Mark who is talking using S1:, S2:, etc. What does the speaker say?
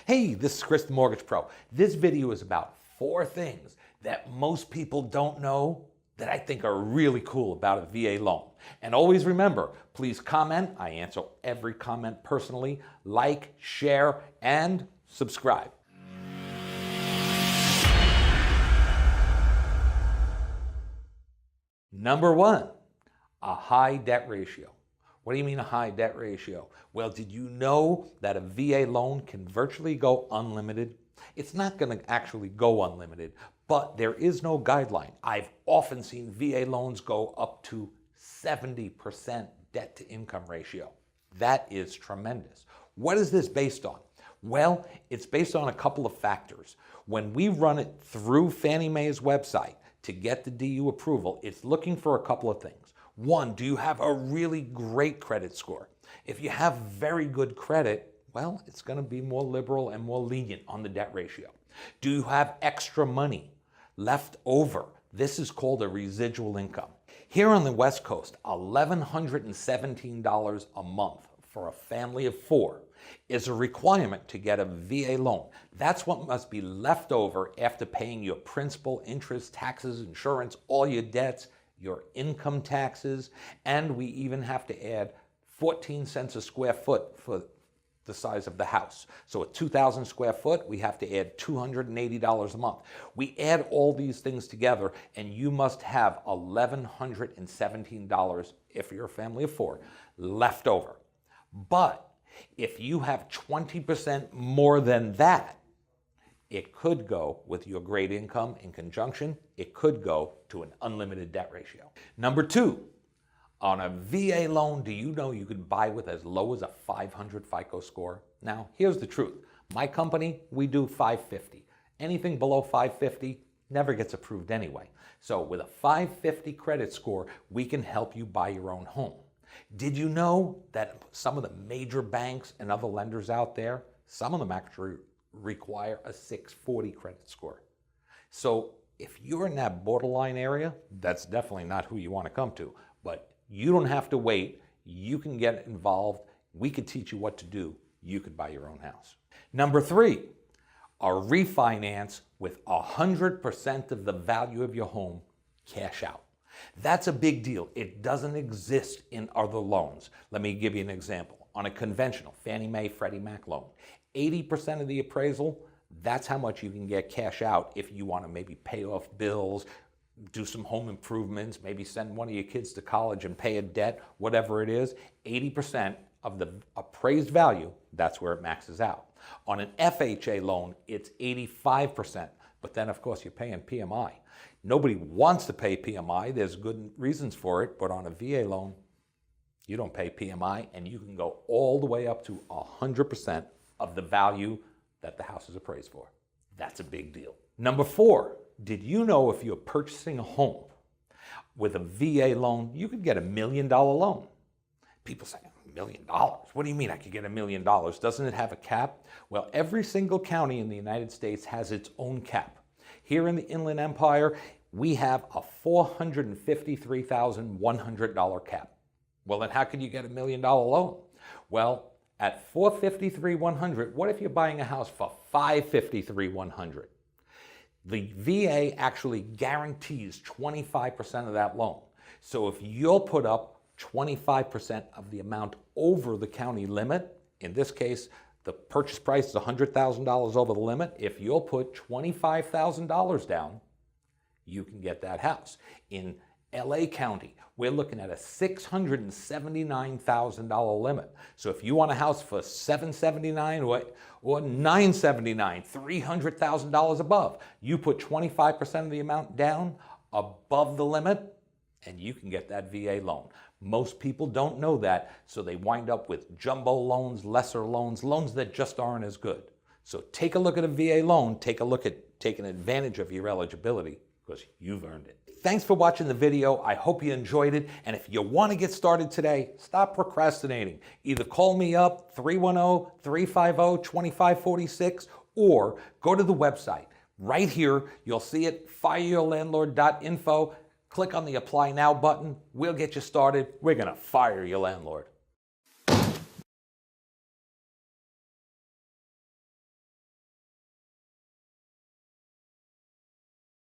S1: Hey, this is Chris the Mortgage Pro. This video is about 4 things that most people don't know that I think are really cool about a VA loan. And always remember, please comment. I answer every comment personally. Like, share, and subscribe. Number 1, a high debt ratio. What do you mean a high debt ratio? Well, did you know that a VA loan can virtually go unlimited? It's not going to actually go unlimited, but there is no guideline. I've often seen VA loans go up to 70% debt to income ratio. That is tremendous. What is this based on? Well, it's based on a couple of factors. When we run it through Fannie Mae's website to get the DU approval, it's looking for a couple of things. 1, do you have a really great credit score? If you have very good credit, well, it's going to be more liberal and more lenient on the debt ratio. Do you have extra money left over? This is called a residual income. Here on the West Coast, $1,117 a month for a family of 4 is a requirement to get a VA loan. That's what must be left over after paying your principal, interest, taxes, insurance, all your debts, your income taxes, and we even have to add 14 cents a square foot for the size of the house. So at 2,000 square foot, we have to add $280 a month. We add all these things together, and you must have $1,117 if you're a family of 4 left over. But if you have 20% more than that, it could go with your great income in conjunction. It could go to an unlimited debt ratio. Number 2, on a VA loan, do you know you can buy with as low as a 500 FICO score? Now, here's the truth. My company, we do 550. Anything below 550 never gets approved anyway. So with a 550 credit score, we can help you buy your own home. Did you know that some of the major banks and other lenders out there, some of them actually require a 640 credit score? So if you're in that borderline area, that's definitely not who you want to come to. But you don't have to wait. You can get involved. We could teach you what to do. You could buy your own house. Number 3, a refinance with 100% of the value of your home cash out. That's a big deal. It doesn't exist in other loans. Let me give you an example. On a conventional Fannie Mae, Freddie Mac loan, 80% of the appraisal, that's how much you can get cash out if you want to maybe pay off bills, do some home improvements, maybe send one of your kids to college and pay a debt, whatever it is. 80% of the appraised value, that's where it maxes out. On an FHA loan, it's 85%, but then of course you're paying PMI. Nobody wants to pay PMI. There's good reasons for it, but on a VA loan, you don't pay PMI, and you can go all the way up to 100% of the value that the house is appraised for. That's a big deal. Number 4, did you know if you're purchasing a home with a VA loan, you could get $1 million loan? People say, $1 million? What do you mean I could get $1 million? Doesn't it have a cap? Well, every single county in the United States has its own cap. Here in the Inland Empire, we have a $453,100 cap. Well, then how can you get $1 million loan? Well, at $453,100, what if you're buying a house for $553,100? The VA actually guarantees 25% of that loan. So if you'll put up 25% of the amount over the county limit, in this case, the purchase price is $100,000 over the limit. If you'll put $25,000 down, you can get that house. In LA County, we're looking at a $679,000 limit. So if you want a house for $779,000 or $979,000, $300,000 above, you put 25% of the amount down above the limit, and you can get that VA loan. Most people don't know that, so they wind up with jumbo loans, lesser loans, loans that just aren't as good. So take a look at a VA loan, take a look at taking advantage of your eligibility, because you've earned it. Thanks for watching the video. I hope you enjoyed it. And if you want to get started today, stop procrastinating. Either call me up, 310-350-2546, or go to the website. Right here, you'll see it, fireyourlandlord.info. Click on the Apply Now button. We'll get you started. We're going to fire your landlord.